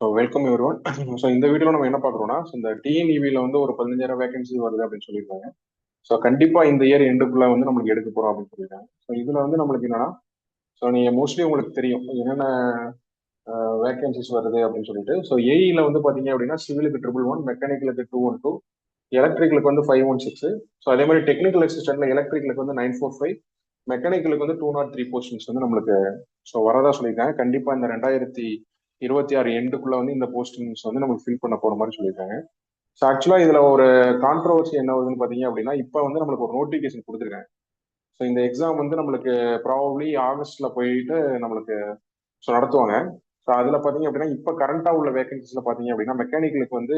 So welcome everyone. So இந்த வீடியோல நம்ம என்ன பார்க்குறோம்னா, இந்த டிஎன்இபியில் வந்து ஒரு 15,000 வேகன்சி வருது அப்படின்னு சொல்லியிருக்காங்க. ஸோ கண்டிப்பா இந்த இயர் எண்டுக்குள்ள வந்து நம்மளுக்கு எடுக்க போறோம் அப்படின்னு சொல்லியிருக்காங்க. ஸோ இதுல வந்து நம்மளுக்கு என்னன்னா, ஸோ நீங்க மோஸ்ட்லி உங்களுக்கு தெரியும் என்னென்ன வேகன்சிஸ் வருது அப்படின்னு சொல்லிட்டு. ஸோ ஏஇல வந்து பாத்தீங்க அப்படின்னா சிவிலுக்கு 111, மெக்கானிக்கலுக்கு 212, எலக்ட்ரிக்கலுக்கு வந்து 516. ஸோ அதே மாதிரி டெக்னிக்கல் அசிஸ்டன்ட்ல எலக்ட்ரிக்கலுக்கு வந்து 945, மெக்கானிக்கலுக்கு வந்து 203 போஸ்டிங்ஸ் வந்து நம்மளுக்கு ஸோ வரதா சொல்லியிருக்காங்க. கண்டிப்பா இந்த 2026 எண்டுக்குள்ள வந்து இந்த போஸ்டிங்ஸ் வந்து நமக்கு ஃபில் பண்ண போற மாதிரி சொல்லியிருக்காங்க. ஸோ ஆக்சுவலா இதுல ஒரு கான்ட்ரவர்சி என்ன வருதுன்னு பாத்தீங்க அப்படின்னா, இப்ப வந்து நம்மளுக்கு ஒரு நோட்டிபிகேஷன் கொடுத்துருக்காங்க. ஸோ இந்த எக்ஸாம் வந்து நம்மளுக்கு ப்ராபப்ளி ஆகஸ்ட்ல போயிட்டு நம்மளுக்கு ஸோ நடத்துவாங்க. ஸோ அதுல பாத்தீங்க அப்படின்னா இப்ப கரண்டா உள்ள வேகன்சிஸ்ல பாத்தீங்க அப்படின்னா மெக்கானிக்கலுக்கு வந்து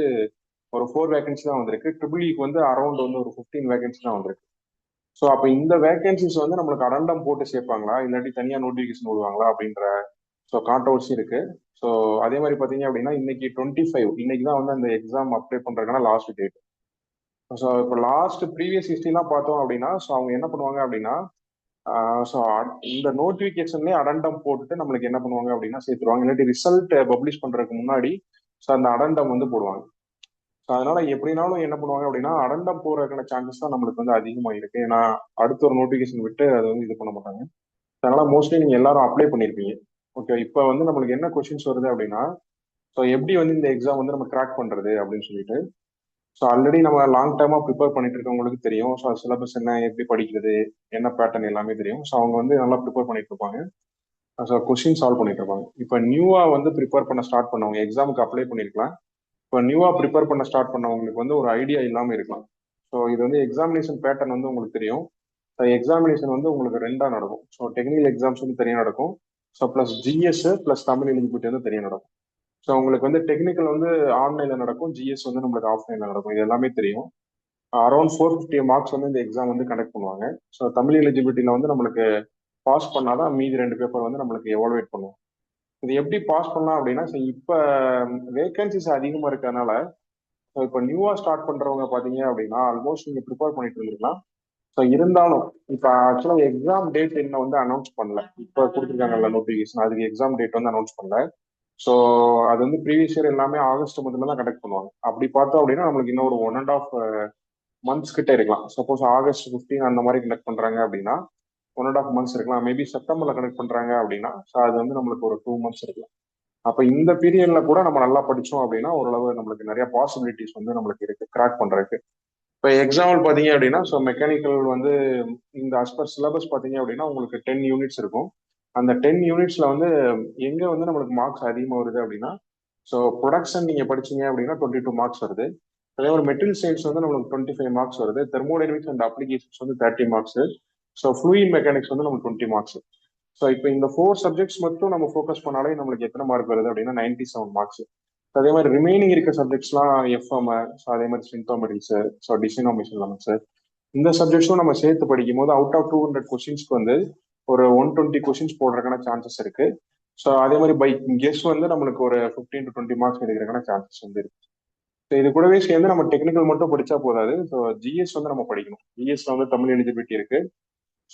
ஒரு 4 வேகன்சி தான் வந்திருக்கு. ட்ரிபிள்இக்கு வந்து அரௌண்ட் வந்து ஒரு 15 வேகன்சி தான் வந்திருக்கு. ஸோ அப்ப இந்த வேகன்சிஸ் வந்து நம்மளுக்கு அடண்டம் போட்டு சேர்ப்பாங்களா இல்லாட்டி தனியா நோட்டிபிகேஷன் விடுவாங்களா அப்படின்ற ஸோ கான்ட்ரவர்சி இருக்கு. ஸோ அதே மாதிரி பாத்தீங்க அப்படின்னா இன்னைக்கு 25 இன்னைக்கு தான் வந்து அந்த எக்ஸாம் அப்ளை பண்றதுக்கான லாஸ்ட் டேட். ஸோ இப்போ லாஸ்ட் ப்ரீவியஸ் ஹிஸ்ட்ரிலாம் பார்த்தோம் அப்படின்னா ஸோ அவங்க என்ன பண்ணுவாங்க அப்படின்னா ஸோ இந்த நோட்டிஃபிகேஷன்லேயே அடண்டம் போட்டுட்டு நம்மளுக்கு என்ன பண்ணுவாங்க அப்படின்னா சேர்த்துருவாங்க. இல்லாட்டி ரிசல்ட் பப்ளிஷ் பண்றதுக்கு முன்னாடி ஸோ அந்த அடண்டம் வந்து போடுவாங்க. ஸோ அதனால எப்படினாலும் என்ன பண்ணுவாங்க அப்படின்னா அடண்டம் போறதுக்கான சான்சஸ் தான் நம்மளுக்கு வந்து அதிகமாக இருக்கு. ஏன்னா அடுத்த ஒரு நோட்டிஃபிகேஷன் விட்டு அதை வந்து இது பண்ண மாட்டாங்க. அதனால மோஸ்ட்லி நீங்க எல்லாரும் அப்ளை பண்ணிருப்பீங்க. ஓகே, இப்போ வந்து நம்மளுக்கு என்ன கொஸ்டின்ஸ் வருது அப்படின்னா ஸோ எப்படி வந்து இந்த எக்ஸாம் வந்து நம்ம கிராக் பண்றது அப்படின்னு சொல்லிட்டு. ஸோ ஆல்ரெடி நம்ம லாங் டேர்மா ப்ரிப்பேர் பண்ணிட்டு இருக்கவங்களுக்கு தெரியும். ஸோ சிலபஸ் என்ன, எப்படி படிக்கிறது, என்ன பேட்டர்ன் எல்லாமே தெரியும். ஸோ அவங்க வந்து நல்லா ப்ரிப்பேர் பண்ணிட்டு இருப்பாங்க. ஸோ கொஸ்டின் சால்வ் பண்ணிட்டு இருப்பாங்க. இப்போ நியூவா வந்து ப்ரிப்பேர் பண்ண ஸ்டார்ட் பண்ணவங்க எக்ஸாமுக்கு அப்ளை பண்ணிருக்கலாம். இப்போ நியூவா ப்ரிப்பேர் பண்ண ஸ்டார்ட் பண்ணவங்களுக்கு வந்து ஒரு ஐடியா இல்லாம இருக்கலாம். ஸோ இது வந்து எக்ஸாமினேஷன் பேட்டர்ன் வந்து உங்களுக்கு தெரியும். ஸோ எக்ஸாமினேஷன் வந்து உங்களுக்கு ரெண்டா நடக்கும். ஸோ டெக்னிக்கல் எக்ஸாம்ஸ் வந்து தனியாக நடக்கும். So plus GS plus Tamil eligibility வந்து தனியாக நடக்கும். ஸோ உங்களுக்கு வந்து டெக்னிக்கல் வந்து ஆன்லைன்ல நடக்கும், ஜிஎஸ் வந்து நம்மளுக்கு ஆஃப்லைன்ல நடக்கும். இது எல்லாமே தெரியும். அரௌண்ட் 450 மார்க்ஸ் வந்து இந்த எக்ஸாம் வந்து கண்டக்ட் பண்ணுவாங்க. ஸோ தமிழ் எலிஜிபிலிட்டியில வந்து நம்மளுக்கு பாஸ் பண்ணாதான் மீதி 2 பேப்பர் வந்து நம்மளுக்கு எவாலுவேட் பண்ணுவோம். இது எப்படி பாஸ் பண்ணலாம் அப்படின்னா, ஸோ இப்போ வேகன்சிஸ் அதிகமாக இருக்கிறதுனால ஸோ இப்போ நியூவா ஸ்டார்ட் பண்றவங்க பாத்தீங்க அப்படின்னா ஆல்மோஸ்ட் நீங்க ப்ரிப்பேர் பண்ணிட்டு இருந்திருக்கலாம். ஸோ இருந்தாலும் இப்போ ஆக்சுவலாக எக்ஸாம் டேட் என்ன வந்து அனௌன்ஸ் பண்ணல. இப்போ கொடுத்துருக்காங்கல்ல நோட்டிஃபிகேஷன், அதுக்கு எக்ஸாம் டேட் வந்து அனௌன்ஸ் பண்ணல. ஸோ அது வந்து ப்ரீவியஸ் இயர் எல்லாமே ஆகஸ்ட் மந்த்ல தான் கண்டக்ட் பண்ணுவாங்க. அப்படி பார்த்தோம் அப்படின்னா நம்மளுக்கு இன்னும் ஒரு 1.5 மந்த்ஸ் கிட்ட இருக்கலாம். சப்போஸ் ஆகஸ்ட் 15 அந்த மாதிரி கண்டக்ட் பண்றாங்க அப்படின்னா 1.5 மந்த்ஸ் இருக்கலாம். மேபி செப்டம்பர்ல கண்டக்ட் பண்றாங்க அப்படின்னா ஸோ அது வந்து நம்மளுக்கு ஒரு 2 மந்த்ஸ் இருக்கலாம். அப்ப இந்த பீரியட்ல கூட நம்ம நல்லா படிச்சோம் அப்படின்னா ஓரளவு நம்மளுக்கு நிறைய பாசிபிலிட்டிஸ் வந்து நம்மளுக்கு இருக்கு கிராக் பண்றதுக்கு. இப்போ எக்ஸாம்பிள் பாத்தீங்க அப்படின்னா ஸோ மெக்கானிக்கல் வந்து இந்த அஸ்பர் சிலபஸ் பாத்தீங்க அப்படின்னா உங்களுக்கு 10 யூனிட்ஸ் இருக்கும். அந்த 10 யூனிட்ஸ்ல வந்து எங்க வந்து நம்மளுக்கு மார்க்ஸ் அதிகமாக வருது அப்படின்னா ஸோ ப்ரொடக்ஷன் நீங்க படிச்சீங்க அப்படின்னா 22 மார்க்ஸ் வருது. அதே ஒரு மெட்டீரியல் சயின்ஸ் வந்து நம்மளுக்கு 25 மார்க்ஸ் வருது. தெர்மோடைனமிக்ஸ் அண்ட் அப்ளிகேஷன்ஸ் வந்து 30 மார்க்ஸ். ஸோ ஃப்ளூயிட் மெக்கானிக்ஸ் வந்து நமக்கு 20 மார்க்ஸ். ஸோ இப்போ இந்த 4 சப்ஜெக்ட்ஸ் மட்டும் நம்ம ஃபோக்கஸ் பண்ணாலே நம்மளுக்கு எத்தனை மார்க் வருது அப்படின்னா 97 மார்க்ஸ். அதே மாதிரி ரிமைனிங் இருக்க சப்ஜெக்ட்ஸ்லாம் எஃப்எம், ஸோ அதே மாதிரி சிந்தோமெட்டிக்ஸ், ஸோ டிசைனோமிக்ஸ் லெமன்ஸ், இந்த சப்ஜெக்ட்ஸும் நம்ம சேர்த்து படிக்கும் போது அவுட் ஆஃப் 200 கொஸ்டின்ஸ்க்கு வந்து ஒரு 120 கொஸ்டின்ஸ் போடுறதுக்கான சான்சஸ் இருக்கு. ஸோ அதே மாதிரி பை கெஸ் வந்து நம்மளுக்கு ஒரு 15 to 20 மார்க்ஸ் எடுக்கிறதுக்கான சான்சஸ் வந்து இருக்கு. ஸோ இது கூடவே சேர்ந்து நம்ம டெக்னிக்கல் மட்டும் படிச்சா போதாது. ஸோ ஜிஎஸ் வந்து நம்ம படிக்கணும். ஜிஎஸ்ல வந்து தமிழ் எலிஜிபிலிட்டி இருக்கு.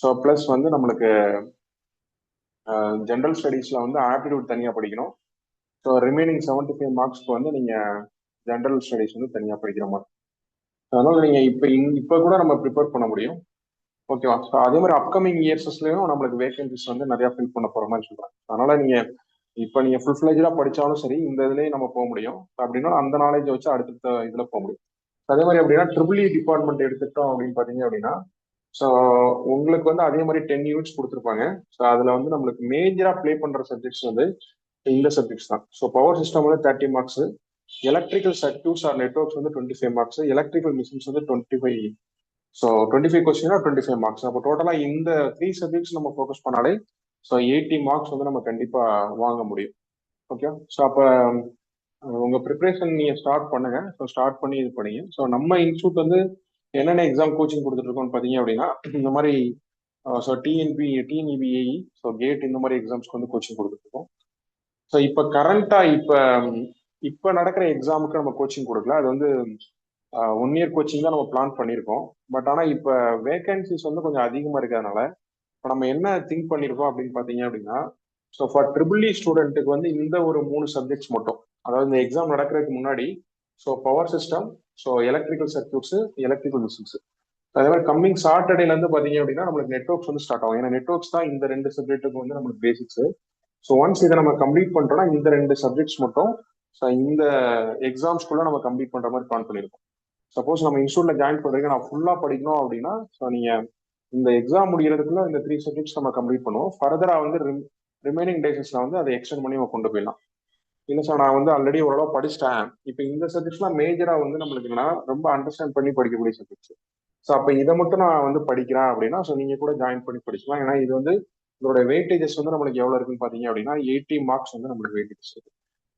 ஸோ ப்ளஸ் வந்து நம்மளுக்கு ஜென்ரல் ஸ்டடீஸ்ல வந்து ஆப்டிடியூட் தனியா படிக்கணும். ஸோ ரிமைனிங் 75 மார்க்ஸ்க்கு வந்து நீங்க ஜென்ரல் ஸ்டடீஸ் வந்து தனியா படிக்கிற மாதிரி. அதனால நீங்க இப்ப கூட நம்ம ப்ரிப்பேர் பண்ண முடியும். ஓகேவா? ஸோ அதே மாதிரி அப்கமிங் இயர்ஸஸ்லயும் நம்மளுக்கு வேகன்சிஸ் வந்து நிறைய ஃபில் பண்ண போற மாதிரி சொல்றாங்க. அதனால நீங்க இப்ப நீங்க ஃபுல் ஃபிளேஜா படிச்சாலும் சரி இந்த இதுலயும் நம்ம போக முடியும். அப்படின்னா அந்த நாலேஜ் வச்சு அடுத்த இதுல போக முடியும். அதே மாதிரி அப்படின்னா ட்ரிபிள் இ டிபார்ட்மெண்ட் எடுத்துட்டோம் அப்படின்னு பாத்தீங்க அப்படின்னா ஸோ உங்களுக்கு வந்து அதே மாதிரி 10 யூனிட்ஸ் கொடுத்துருப்பாங்க. ஸோ அதுல வந்து நம்மளுக்கு மேஜரா ப்ளே பண்ற சப்ஜெக்ட்ஸ் வந்து இந்த சப்ஜெக்ட்ஸ் தான். ஸோ பவர் சிஸ்டம் வந்து 30 marks, electrical circuits or networks வந்து 25 மார்க்ஸ், எலக்ட்ரிக்கல் மிஷின்ஸ் வந்து 25. ஸோ 25 கொஸ்டினா 25 மார்க்ஸ். அப்போ டோட்டலா இந்த 3 சப்ஜெக்ட்ஸ் நம்ம ஃபோக்கஸ் பண்ணாலே ஸோ 80 மார்க்ஸ் வந்து நம்ம கண்டிப்பா வாங்க முடியும். ஓகே, ஸோ அப்போ உங்க ப்ரிப்பரேஷன் நீங்க ஸ்டார்ட் பண்ணுங்க. ஸோ ஸ்டார்ட் பண்ணி இது பண்ணீங்க. ஸோ நம்ம இன்ஸ்டியூட் வந்து என்னென்ன எக்ஸாம் கோச்சிங் கொடுத்துட்டு இருக்கோம்னு பார்த்தீங்க அப்படின்னா இந்த மாதிரி ஸோ டிஎன்இபிஏஇ, ஸோ கேட் இந்த மாதிரி எக்ஸாம்ஸ்க்கு வந்து கோச்சிங் கொடுத்துட்டு இருக்கோம். ஸோ இப்போ கரண்டா இப்போ நடக்கிற எக்ஸாமுக்கு நம்ம கோச்சிங் கொடுக்கல. அது வந்து 1 இயர் கோச்சிங் தான் நம்ம பிளான் பண்ணியிருக்கோம். பட் ஆனால் இப்போ வேகன்சிஸ் வந்து கொஞ்சம் அதிகமாக இருக்கிறதுனால இப்போ நம்ம என்ன திங்க் பண்ணியிருக்கோம் அப்படின்னு பார்த்தீங்க அப்படின்னா ஸோ ஃபார் ட்ரிபிள் இ ஸ்டூடெண்ட்டுக்கு வந்து இந்த ஒரு 3 சப்ஜெக்ட்ஸ் மட்டும், அதாவது இந்த எக்ஸாம் நடக்கிறதுக்கு முன்னாடி, so power system, so electrical circuits, electrical machines. அதே மாதிரி கம்மிங் சாட்டர்டேல இருந்து பாத்தீங்க அப்படின்னா நம்மளுக்கு நெட்ஒர்க்ஸ் வந்து ஸ்டார்ட் ஆகும். ஏன்னா நெட்ஒர்க்ஸ் தான் இந்த 2 சப்ஜெக்ட்டுக்கு வந்து நம்மளுக்கு பேசிக்ஸ். ஸோ ஒன்ஸ் இதை நம்ம கம்ப்ளீட் பண்ணிட்டோம்னா இந்த 2 சப்ஜெக்ட்ஸ் மட்டும் ஸோ இந்த எக்ஸாம்ஸ்குள்ள நம்ம கம்ப்ளீட் பண்ற மாதிரி பிளான் பண்ணியிருக்கோம். சப்போஸ் நம்ம இன்ஸ்டியூட்ல ஜாயின் பண்றீங்க, நான் ஃபுல்லா படிக்கணும் அப்படின்னா ஸோ நீங்க இந்த எக்ஸாம் முடிகிறதுக்குள்ள இந்த 3 சப்ஜெக்ட்ஸ் நம்ம கம்ப்ளீட் பண்ணுவோம். ஃபர்தரா வந்து ரிமைனிங் டேஸஸ்ல வந்து அதை எக்ஸ்டெண்ட் பண்ணி நம்ம கொண்டு போயிடலாம். இல்ல சார் நான் வந்து ஆல்ரெடி ஓரளவு படிச்சிட்டேன், இப்போ இந்த சப்ஜெக்ட்ஸ்லாம் மேஜரா வந்து நம்மளுக்கு என்னன்னா ரொம்ப அண்டர்ஸ்டாண்ட் பண்ணி படிக்கக்கூடிய சப்ஜெக்ட்ஸ். ஸோ அப்போ இதை மட்டும் நான் வந்து படிக்கிறேன் அப்படின்னா ஸோ நீங்க கூட ஜாயின் பண்ணி படிக்கலாம். ஏன்னா இது வந்து இதோட வெயிட்டேஜஸ் வந்து நம்மளுக்கு எவ்வளவு இருக்குன்னு பாத்தீங்க அப்படின்னா 80 மார்க்ஸ் வந்து நம்மளுக்கு வெயிட்டேஜஸ் இருக்கு.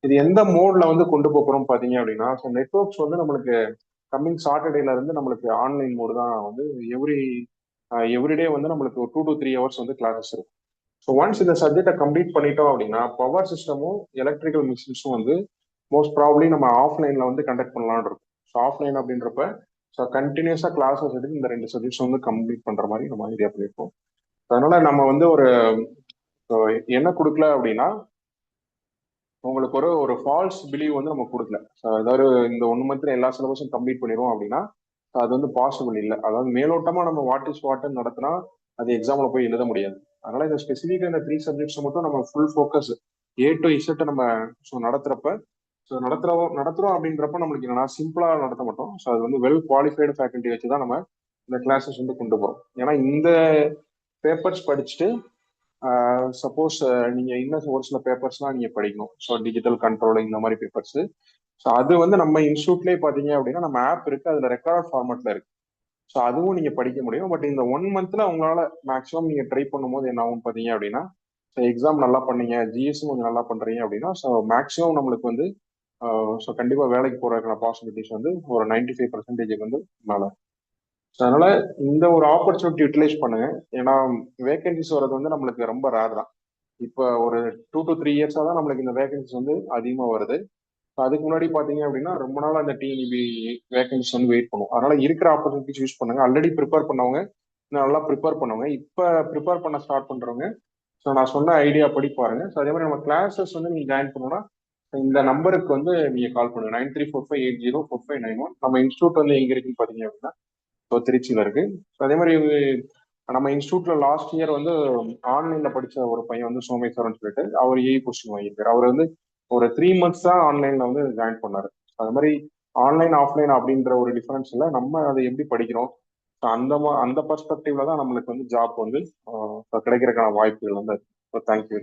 இது எந்த மோட்ல வந்து கொண்டு போறோம் பாத்தீங்க அப்படின்னா ஸோ நெட்ஒர்க்ஸ் வந்து நம்மளுக்கு கம்மிங் சாட்டர்டேல இருந்து நம்மளுக்கு ஆன்லைன் மோடு தான் வந்து எவ்ரி எவ்ரிடே வந்து நம்மளுக்கு ஒரு 2 to 3 ஹவர்ஸ் வந்து கிளாஸஸ் இருக்கும். ஸோ ஒன்ஸ் இந்த சப்ஜெக்டை கம்ப்ளீட் பண்ணிட்டோம் அப்படின்னா பவர் சிஸ்டமும் எலக்ட்ரிக்கல் மிஷின்ஸும் வந்து மோஸ்ட் ப்ராப்ளி நம்ம ஆஃப்லைன்ல வந்து கண்டக்ட் பண்ணலாம்னு இருக்கும். ஸோ ஆஃப்லைன் அப்படின்றப்ப ஸோ கண்டினியூஸா கிளாஸஸ் எடுத்து இந்த 2 சப்ஜெக்ட்ஸ் வந்து கம்ப்ளீட் பண்ற மாதிரி நம்ம ஐடியா பண்ணியிருக்கோம். அதனால நம்ம வந்து ஒரு என்ன கொடுக்கல அப்படின்னா உங்களுக்கு ஒரு ஒரு ஃபால்ஸ் பிலீவ் வந்து நம்ம கொடுக்கல. அதாவது இந்த 1 மந்த்ல எல்லா சிலபஸும் கம்ப்ளீட் பண்ணிடுவோம் அப்படின்னா அது வந்து பாசிபிள் இல்லை. அதாவது மேலோட்டமா நம்ம வாட் இஸ் வாட்னு நடத்தினா அது எக்ஸாம்ல போய் எழுத முடியாது. அதனால இந்த ஸ்பெசிஃபிக்கா இந்த 3 சப்ஜெக்ட்ஸ் மட்டும் நம்ம full focus A to Z நம்ம நடத்துறப்ப நடத்துறோம் அப்படின்றப்ப நம்மளுக்கு என்னன்னா சிம்பிளா நடத்த மாட்டோம். ஸோ அது வந்து வெல் குவாலிஃபைடு ஃபேக்கல்ட்டி வச்சு தான் நம்ம இந்த கிளாஸஸ் வந்து கொண்டு போறோம். ஏன்னா இந்த பேப்பர்ஸ் படிச்சுட்டு சப்போஸ் நீங்க இன்னும் ஒரு சில பேப்பர்ஸ்லாம் நீங்க படிக்கணும். ஸோ டிஜிட்டல் கண்ட்ரோலிங் இந்த மாதிரி பேப்பர்ஸ். ஸோ அது வந்து நம்ம இன்ஸ்டியூட்லேயே பார்த்தீங்க அப்படின்னா நம்ம ஆப் இருக்கு, அதுல ரெக்கார்ட் ஃபார்மேட்ல இருக்கு. ஸோ அதுவும் நீங்க படிக்க முடியும். பட் இந்த 1 மந்த்ல உங்களால மேக்ஸிமம் நீங்க ட்ரை பண்ணும்போது என்ன ஆகும் பார்த்தீங்க அப்படின்னா எக்ஸாம் நல்லா பண்ணீங்க, ஜிஎஸ் கொஞ்சம் நல்லா பண்றீங்க அப்படின்னா ஸோ மேக்ஸிமம் நம்மளுக்கு வந்து ஸோ கண்டிப்பா வேலைக்கு போறதுக்கான பாசிபிலிட்டிஸ் வந்து ஒரு 95% வந்து மேல. அதனால இந்த ஒரு ஆப்பர்ச்சுனிட்டி யூட்டிலைஸ் பண்ணுங்க. ஏன்னா வேகன்சிஸ் வர்றது வந்து நம்மளுக்கு ரொம்ப ரேர் தான். இப்போ ஒரு 2 to 3 இயர்ஸா தான் நம்மளுக்கு இந்த வேகன்சிஸ் வந்து அதிகமா வருது. அதுக்கு முன்னாடி பாத்தீங்க அப்படின்னா ரொம்ப நாள் அந்த டிஎன்இபி வேகன்சிஸ் வந்து வெயிட் பண்ணும். அதனால இருக்கிற ஆப்பர்ச்சுனிட்டிஸ் யூஸ் பண்ணுங்க. ஆல்ரெடி ப்ரிப்பேர் பண்ணவங்க நல்லா ப்ரிப்பேர் பண்ணவங்க, இப்போ ப்ரிப்பேர் பண்ண ஸ்டார்ட் பண்றவங்க ஸோ நான் சொன்ன ஐடியா படி பாருங்க. ஸோ அதே மாதிரி நம்ம கிளாஸஸ் வந்து நீங்க ஜாயின் பண்ணணும்னா இந்த நம்பருக்கு வந்து நீங்க கால் பண்ணுங்க 9345804591. நம்ம இன்ஸ்டியூட் வந்து எங்க இருக்குன்னு பாத்தீங்க அப்படின்னா ஸோ திருச்சியில இருக்கு. அதே மாதிரி நம்ம இன்ஸ்டியூட்ல லாஸ்ட் இயர் வந்து ஆன்லைன்ல படிச்ச ஒரு பையன் வந்து சோமேஸ்வரன் சொல்லிட்டு அவர் பொசிஷன் வாங்கியிருக்காரு. அவர் வந்து ஒரு 3 மந்த்ஸ் தான் ஆன்லைன்ல வந்து ஜாயின் பண்ணாரு. அது மாதிரி ஆன்லைன் ஆஃப்லைன் அப்படின்ற ஒரு டிஃபரன்ஸ் இல்லை, நம்ம அதை எப்படி படிக்கிறோம் அந்த பர்ஸ்பெக்டிவ்ல தான் நம்மளுக்கு வந்து ஜாப் வந்து கிடைக்கிறதுக்கான வாய்ப்புகள் வந்து. தேங்க்யூ.